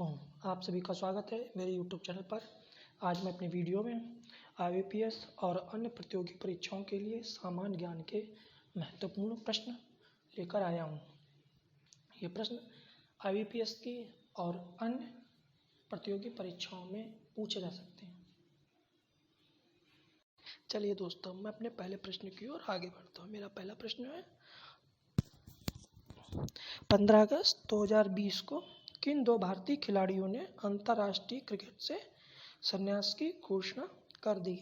दोस्तों, आप सभी का स्वागत है मेरे YouTube चैनल पर। आज मैं अपनी वीडियो में IBPS और अन्य प्रतियोगी परीक्षाओं के लिए सामान्य ज्ञान के महत्वपूर्ण प्रश्न लेकर आया हूँ। ये प्रश्न IBPS की और अन्य प्रतियोगी परीक्षाओं में पूछे जा सकते हैं। चलिए दोस्तों, मैं अपने पहले प्रश्न की ओर आगे बढ़ता हूँ। मेरा पहला प्रश्न है, 15 अगस्त 2020 को किन दो भारतीय खिलाड़ियों ने अंतर्राष्ट्रीय क्रिकेट से संन्यास की घोषणा कर दी?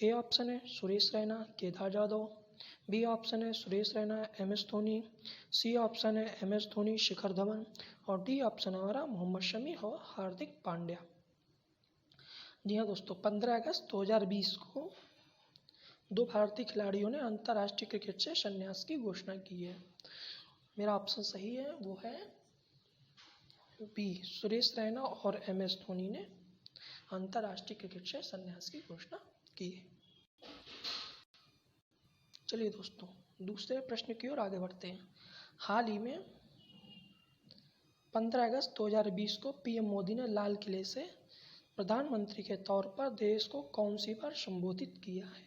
ए ऑप्शन है सुरेश रैना, केदार जाधव। बी ऑप्शन है Suresh Raina, MS Dhoni. C option है MS धोनी, शिखर धवन। और डी ऑप्शन हमारा मोहम्मद शमी और हार्दिक पांड्या। जी हाँ दोस्तों, 15 अगस्त 2020 को दो भारतीय खिलाड़ियों ने अंतर्राष्ट्रीय क्रिकेट से संन्यास की घोषणा की है। मेरा ऑप्शन सही है, वो है बी, सुरेश रैना और MS धोनी ने अंतर्राष्ट्रीय क्रिकेट से संन्यास की घोषणा की है। चलिए दोस्तों, दूसरे प्रश्न की ओर आगे बढ़ते हैं। हाल ही में 15 अगस्त 2020 को PM मोदी ने लाल किले से प्रधानमंत्री के तौर पर देश को कौन सी बार संबोधित किया है?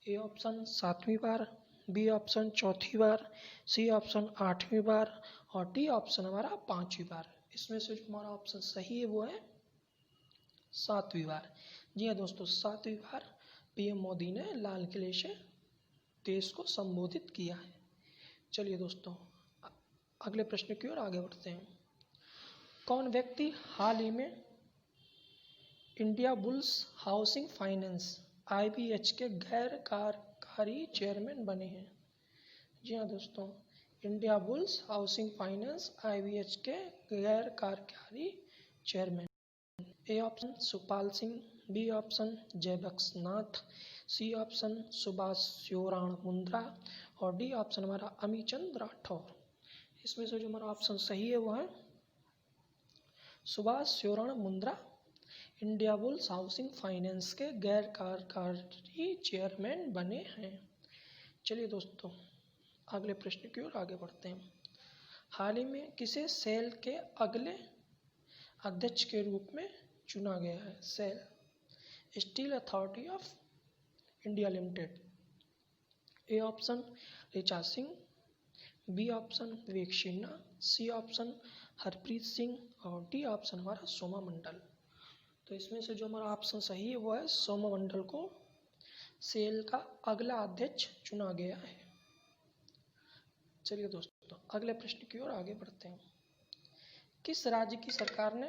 ए ऑप्शन 7वीं बार, बी ऑप्शन 4थी बार, सी ऑप्शन 8वीं बार और डी ऑप्शन हमारा 5वीं बार। इसमें से जो हमारा ऑप्शन सही है वो है 7वीं बार। जी हाँ दोस्तों, 7वीं बार PM मोदी ने लाल किले से देश को संबोधित किया है। चलिए दोस्तों, अगले प्रश्न की ओर आगे बढ़ते हैं। कौन व्यक्ति हाल ही में India Bulls Housing Finance IBH के गैर कार्यकारी चेयरमैन बने हैं? जी हाँ दोस्तों, India Bulls Housing Finance IBH के गैर कार्यकारी chairman. A option Supal Singh, B option Jaibakhshnath, C option Subhash Sheoran Mundra और डी ऑप्शन हमारा अमीचंद राठौर। इसमें से जो हमारा ऑप्शन सही है वो है Subhash Sheoran Mundra India Bulls Housing finance के गैर कार्यकारी चेयरमैन बने हैं। चलिए दोस्तों, अगले प्रश्न की ओर आगे बढ़ते हैं। हाल ही में किसे सेल के अगले अध्यक्ष के रूप में चुना गया है? SAIL steel authority of India limited. A option Richa Singh, B option Vivek Sinha, C option Harpreet Singh और डी ऑप्शन हमारा सोमा मंडल। तो इसमें से जो हमारा ऑप्शन सही है वो है सोमा मंडल को सेल का अगला अध्यक्ष चुना गया है। चलिए दोस्तों, अगले प्रश्न की ओर आगे बढ़ते हैं। किस राज्य की सरकार ने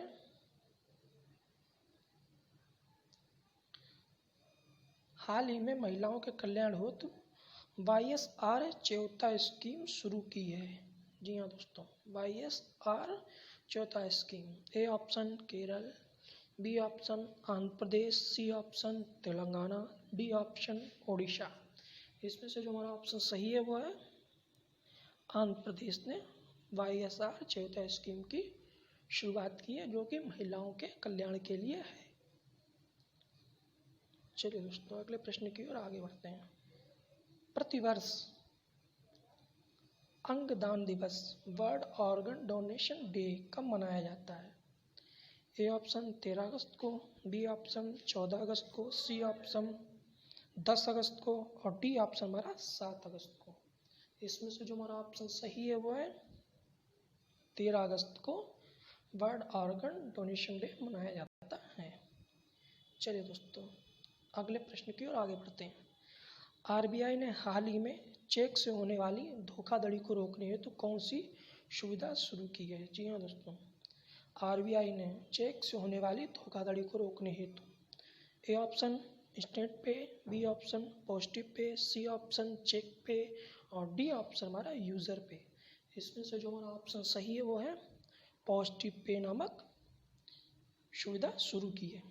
हाल ही में महिलाओं के कल्याण हेतु YSR च्योता स्कीम शुरू की है? जी हाँ दोस्तों, YSR Cheyutha scheme. A option Kerala, B option Andhra Pradesh, C option Telangana, D option Odisha. इसमें से जो हमारा ऑप्शन सही है वो है आंध्र प्रदेश ने YSR च्योता स्कीम की शुरुआत की है, जो कि महिलाओं के कल्याण के लिए है। चलिए दोस्तों, अगले प्रश्न की ओर आगे बढ़ते हैं। प्रतिवर्ष अंगदान दिवस वर्ल्ड ऑर्गन डोनेशन डे कब मनाया जाता है? ए ऑप्शन 13 अगस्त को, बी ऑप्शन 14 अगस्त को, सी ऑप्शन 10 अगस्त को और डी ऑप्शन हमारा 7 अगस्त को। इसमें से जो हमारा ऑप्शन सही है वो है 13 अगस्त को वर्ल्ड ऑर्गन डोनेशन डे मनाया जाता है। चलिए दोस्तों, अगले प्रश्न की ओर आगे बढ़ते हैं। RBI ने हाल ही में चेक से होने वाली धोखाधड़ी को रोकने हेतु कौन सी सुविधा शुरू की है? जी हाँ दोस्तों, RBI ने चेक से होने वाली धोखाधड़ी को रोकने हेतु ए ऑप्शन इंस्टेंट पे, B option positive pay, C option check पे और डी ऑप्शन हमारा यूज़र पे। इसमें से जो हमारा ऑप्शन सही है वो है पॉजिटिव पे नामक सुविधा शुरू की है।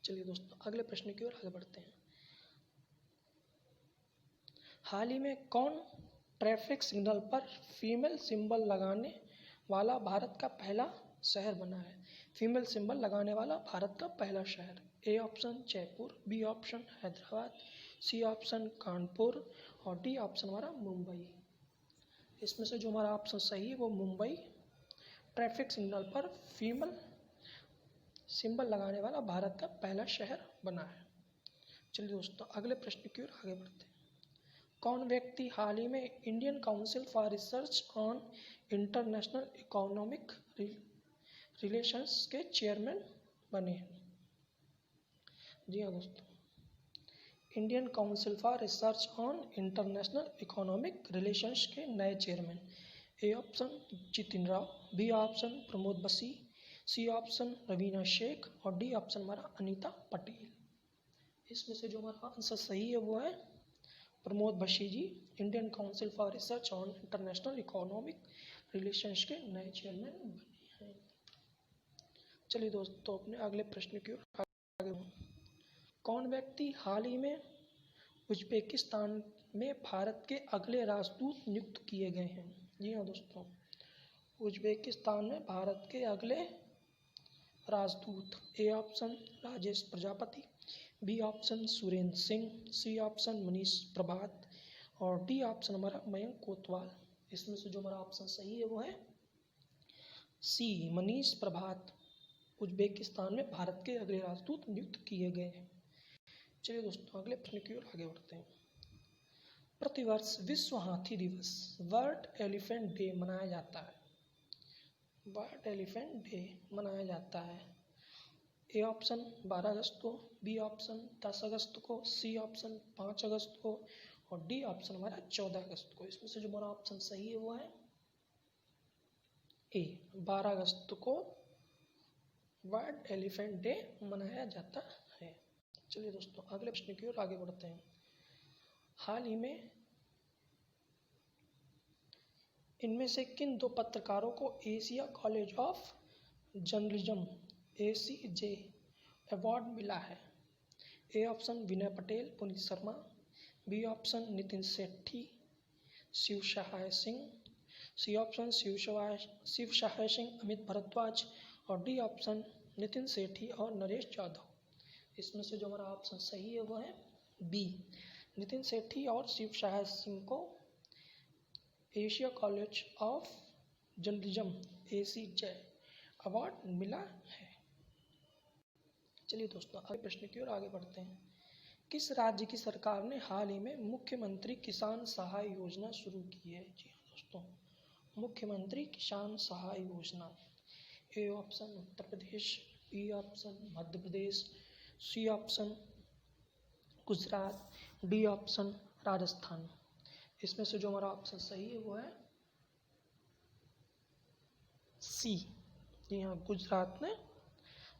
चलिए दोस्तों, अगले प्रश्न की ओर आगे बढ़ते हैं। हाल ही में कौन ट्रैफिक सिग्नल पर फीमेल सिंबल लगाने वाला भारत का पहला शहर बना है? फीमेल सिंबल लगाने वाला भारत का पहला शहर। A option Jaipur, B option Hyderabad, C option Kanpur और डी ऑप्शन हमारा मुंबई। इसमें से जो हमारा ऑप्शन सही है वो मुंबई ट्रैफिक सिग्नल पर फीमेल सिंबल लगाने वाला भारत का पहला शहर बना है। चलिए दोस्तों अगले प्रश्न की ओर आगे बढ़ते हैं। कौन व्यक्ति हाल ही में Indian council for research on international economic relations के चेयरमैन बने हैं? जी हाँ दोस्तों, Indian council for research on international economic relations के नए chairman. A option Jitin Rao, B option Pramod Basi, C option Raveena Sheikh और डी ऑप्शन हमारा अनीता पटेल। इसमें से जो हमारा आंसर सही है वो है Pramod Bashi ji, Indian council for research on international economic relations के नए चेयरमैन बने हैं। चलिए दोस्तों अपने अगले प्रश्न की ओर आगे बढ़ते हैं। कौन व्यक्ति हाल ही में उज्बेकिस्तान में भारत के अगले राजदूत नियुक्त किए गए हैं? जी हाँ दोस्तों, उज्बेकिस्तान में भारत के अगले राजदूत। A option Rajesh Prajapati, B option Surendra Singh, C option Manish Prabhat और डी ऑप्शन हमारा मयंक कोतवाल। इसमें से जो हमारा ऑप्शन सही है वो है सी मनीष प्रभात, उज्बेकिस्तान में भारत के अगले राजदूत नियुक्त किए गए हैं। चलिए दोस्तों अगले प्रश्न की ओर आगे बढ़ते हैं। प्रतिवर्ष विश्व हाथी दिवस वर्ल्ड एलिफेंट डे मनाया जाता है। वर्ल्ड एलिफेंट डे मनाया जाता है। ए ऑप्शन 12 अगस्त को, बी ऑप्शन 10 अगस्त को, सी ऑप्शन 5 अगस्त को और डी ऑप्शन हमारा 14 अगस्त को। इसमें से जो हमारा ऑप्शन सही है वो है ए 12 अगस्त को वर्ल्ड एलिफेंट डे मनाया जाता है। चलिए दोस्तों अगले प्रश्न की ओर आगे बढ़ते हैं। हाल ही में इनमें से किन दो पत्रकारों को Asia college of journalism ACJ award मिला है? A option Vinay Patel, Puneet Sharma, B option Nitin Sethi, Shiv Sahay Singh, C option Shiv Sahay Singh, Amit Bhardwaj और डी ऑप्शन नितिन सेठी और नरेश यादव। इसमें से जो हमारा ऑप्शन सही है वो है बी नितिन सेठी और शिव सहाय सिंह को Asia college of journalism ACJ award मिला है। चलिए दोस्तों अगले प्रश्न की ओर आगे बढ़ते हैं। किस राज्य की सरकार ने हाल ही में मुख्यमंत्री किसान सहाय योजना शुरू की है? जी हाँ दोस्तों, मुख्यमंत्री किसान सहाय योजना। A option Uttar Pradesh, B option Madhya Pradesh, C option Gujarat, D option Rajasthan. इसमें से जो हमारा ऑप्शन सही है वो है सी। जी हाँ, गुजरात ने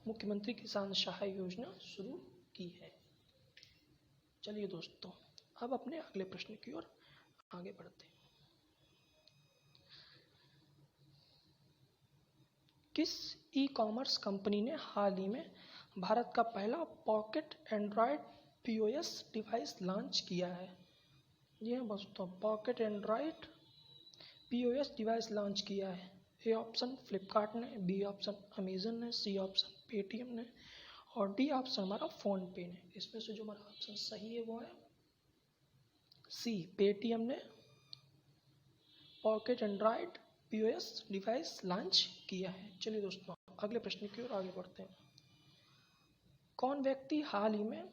मुख्यमंत्री किसान सहाय योजना शुरू की है। चलिए दोस्तों अब अपने अगले प्रश्न की ओर आगे बढ़ते हैं। किस ई-कॉमर्स कंपनी ने हाल ही में भारत का पहला pocket Android POS device launch किया है? जी हाँ दोस्तों, pocket Android POS device launch किया है। ए ऑप्शन फ्लिपकार्ट ने, बी ऑप्शन अमेजन ने, सी ऑप्शन पेटीएम ने और डी ऑप्शन हमारा फ़ोन पे ने। इसमें से जो हमारा ऑप्शन सही है वो है सी पेटीएम ने pocket Android POS device launch किया है। चलिए दोस्तों अगले प्रश्न की ओर आगे बढ़ते हैं। कौन व्यक्ति हाल ही में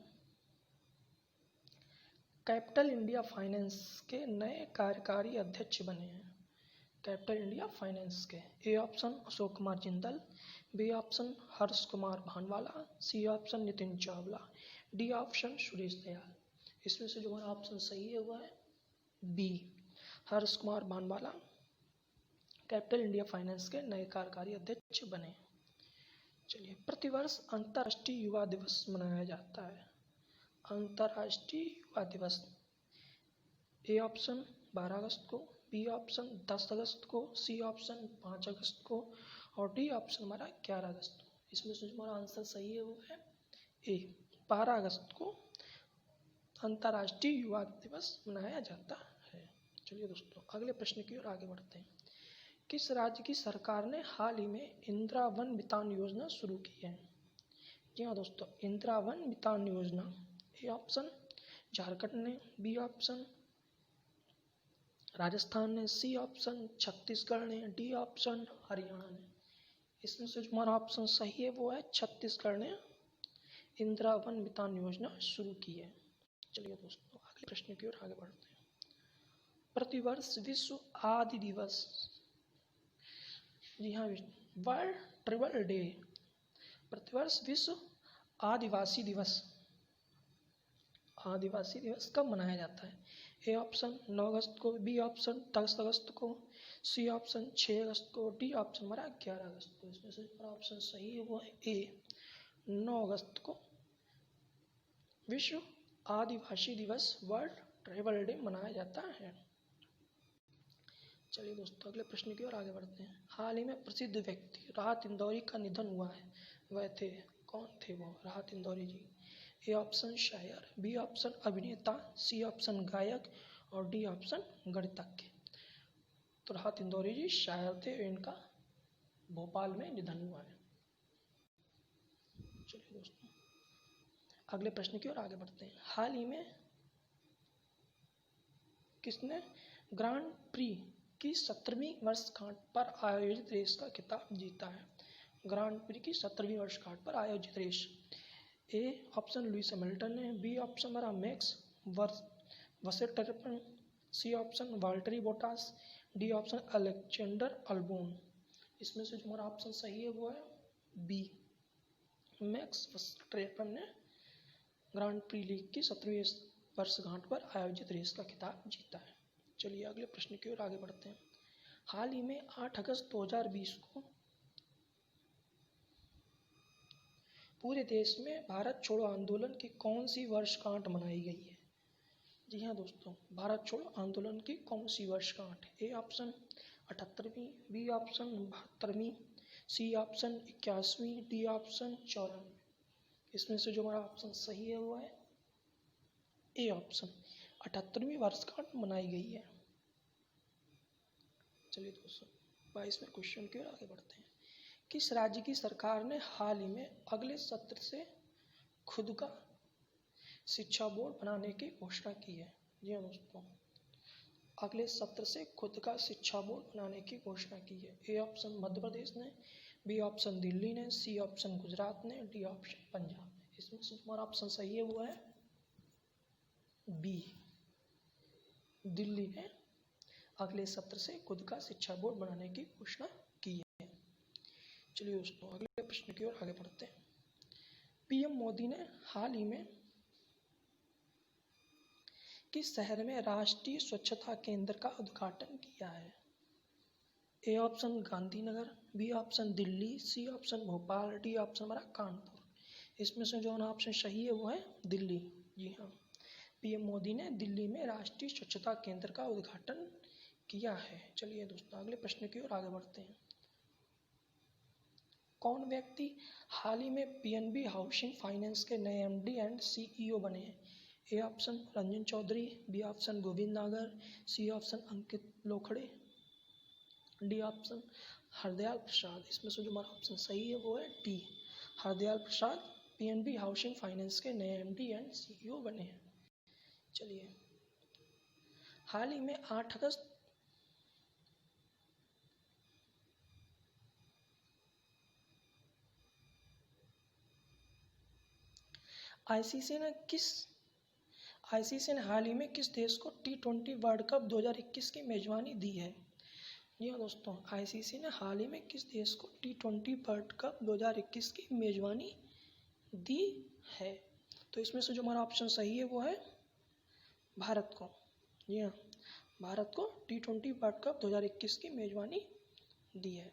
कैपिटल इंडिया फाइनेंस के नए कार्यकारी अध्यक्ष बने हैं? कैपिटल इंडिया फाइनेंस के A option Ashok Kumar Jindal, B option Harsh Kumar Bhanwala, C option Nitin Chawla, D option Suresh Dayal. इसमें से जो हमारा ऑप्शन सही है वो है B Harsh Kumar Bhanwala capital India finance के नए कार्यकारी अध्यक्ष बने। चलिए, प्रतिवर्ष अंतर्राष्ट्रीय युवा दिवस मनाया जाता है। अंतर्राष्ट्रीय युवा दिवस ए ऑप्शन 12 अगस्त को, बी ऑप्शन 10 अगस्त को, सी ऑप्शन 5 अगस्त को और डी ऑप्शन हमारा 11 अगस्त को। इसमें से हमारा आंसर सही है वो है ए 12 अगस्त को अंतर्राष्ट्रीय युवा दिवस मनाया जाता है। चलिए दोस्तों अगले प्रश्न की ओर आगे बढ़ते हैं। किस राज्य की सरकार ने हाल ही में इंदिरा वन मितान योजना शुरू की है? जी हाँ दोस्तों, इंदिरा वन मितान योजना। ए ऑप्शन झारखंड ने, बी ऑप्शन राजस्थान ने, सी ऑप्शन छत्तीसगढ़ ने, डी ऑप्शन हरियाणा ने। इसमें से जो हमारा ऑप्शन सही है वो है छत्तीसगढ़ ने इंदिरा वन मितान योजना शुरू की है। चलिए दोस्तों अगले प्रश्न की ओर आगे बढ़ते हैं। प्रतिवर्ष विश्व आदि दिवस, जी हाँ, वर्ल्ड ट्राइबल डे, प्रतिवर्ष विश्व आदिवासी दिवस कब मनाया जाता है? ए ऑप्शन 9 अगस्त को, बी ऑप्शन 10 अगस्त को, सी ऑप्शन 6 अगस्त को, डी ऑप्शन हमारा 11 अगस्त को। इसमें से ऑप्शन सही है वो है ए 9 अगस्त को विश्व आदिवासी दिवस वर्ल्ड ट्राइबल डे मनाया जाता है। चलिए दोस्तों अगले प्रश्न की ओर आगे बढ़ते हैं। हाल ही में प्रसिद्ध व्यक्ति राहत इंदौरी का निधन हुआ है, वह थे, कौन थे वो? राहत इंदौरी जी। ए ऑप्शन शायर, बी ऑप्शन अभिनेता, सी ऑप्शन गायक और डी ऑप्शन गणितज्ञ। तो राहत इंदौरी जी शायर थे, इनका भोपाल में निधन हुआ है। चलिए दोस्तों अगले प्रश्न की ओर आगे बढ़ते हैं। हाल ही में किसने ग्रांड प्री की 17वीं वर्षगांठ पर आयोजित रेस का खिताब जीता है? ग्रांड प्री की 17वीं वर्षगांठ पर आयोजित race. A option Lewis Hamilton ने, बी ऑप्शन हमारा Max Verstappen, C option Valtteri Bottas, D option Alexander Albon. इसमें से जो हमारा ऑप्शन सही है वो है बी, मैक्स वर्सेटैपेन ने ग्रांड प्री लीग की 17वीं वर्षगांठ पर आयोजित रेस का खिताब जीता है। चलिए अगले प्रश्न की ओर आगे बढ़ते हैं। हाल ही में 8 अगस्त 2020 को पूरे देश में भारत छोड़ो आंदोलन की कौन सी वर्षगांठ मनाई गई है? जी हाँ दोस्तों, भारत छोड़ो आंदोलन की कौन सी वर्षगांठ? ए ऑप्शन 78वीं, बी ऑप्शन 72वीं, सी ऑप्शन 81वीं, डी ऑप्शन 94। इसमें से जो हमारा ऑप्शन सही है वो है ए ऑप्शन 78वीं वर्षगांठ मनाई गई है। चलिए दोस्तों 22वें क्वेश्चन की ओर आगे बढ़ते हैं। किस राज्य की सरकार ने हाल ही में अगले सत्र से खुद का शिक्षा बोर्ड बनाने की घोषणा की है? जी हाँ दोस्तों, अगले सत्र से खुद का शिक्षा बोर्ड बनाने की घोषणा की है। ए ऑप्शन मध्य प्रदेश ने, बी ऑप्शन दिल्ली ने, सी ऑप्शन गुजरात ने, डी ऑप्शन पंजाब ने। इसमें से हमारा ऑप्शन सही है वो है बी, दिल्ली ने अगले सत्र से खुद का शिक्षा बोर्ड बनाने की घोषणा की है। चलिए दोस्तों अगले प्रश्न की ओर आगे बढ़ते हैं। पीएम मोदी ने हाल ही में किस शहर में राष्ट्रीय स्वच्छता केंद्र का उद्घाटन किया है? A option Gandhinagar, B option Delhi, C option Bhopal, D option हमारा कानपुर। इसमें से जो ऑप्शन सही है वो है दिल्ली। जी हाँ, पीएम मोदी ने दिल्ली में राष्ट्रीय स्वच्छता केंद्र का उद्घाटन किया है। चलिए दोस्तों अगले प्रश्न की ओर आगे बढ़ते हैं। कौन व्यक्ति हाल ही में पीएनबी हाउसिंग फाइनेंस के नए एमडी एंड सीईओ बने हैं? A option Ranjan Chaudhary, B option Govind Nagar, C option Ankit Lokhade, D option Hardayal Prasad. इसमें से जो हमारा ऑप्शन सही है वो है D, Hardayal Prasad PNB housing finance के नए एमडी एंड सीईओ बने हैं। चलिए हाल ही में 8 अगस्त आईसीसी ने हाल ही में किस देश को T20 वर्ल्ड कप 2021 की मेजबानी दी है? जी हाँ दोस्तों, आईसीसी ने हाल ही में किस देश को T20 वर्ल्ड कप 2021 की मेजबानी दी है? तो इसमें से जो हमारा ऑप्शन सही है वो है भारत को। जी हाँ, भारत को T20 वर्ल्ड कप 2021 की मेजबानी दी है।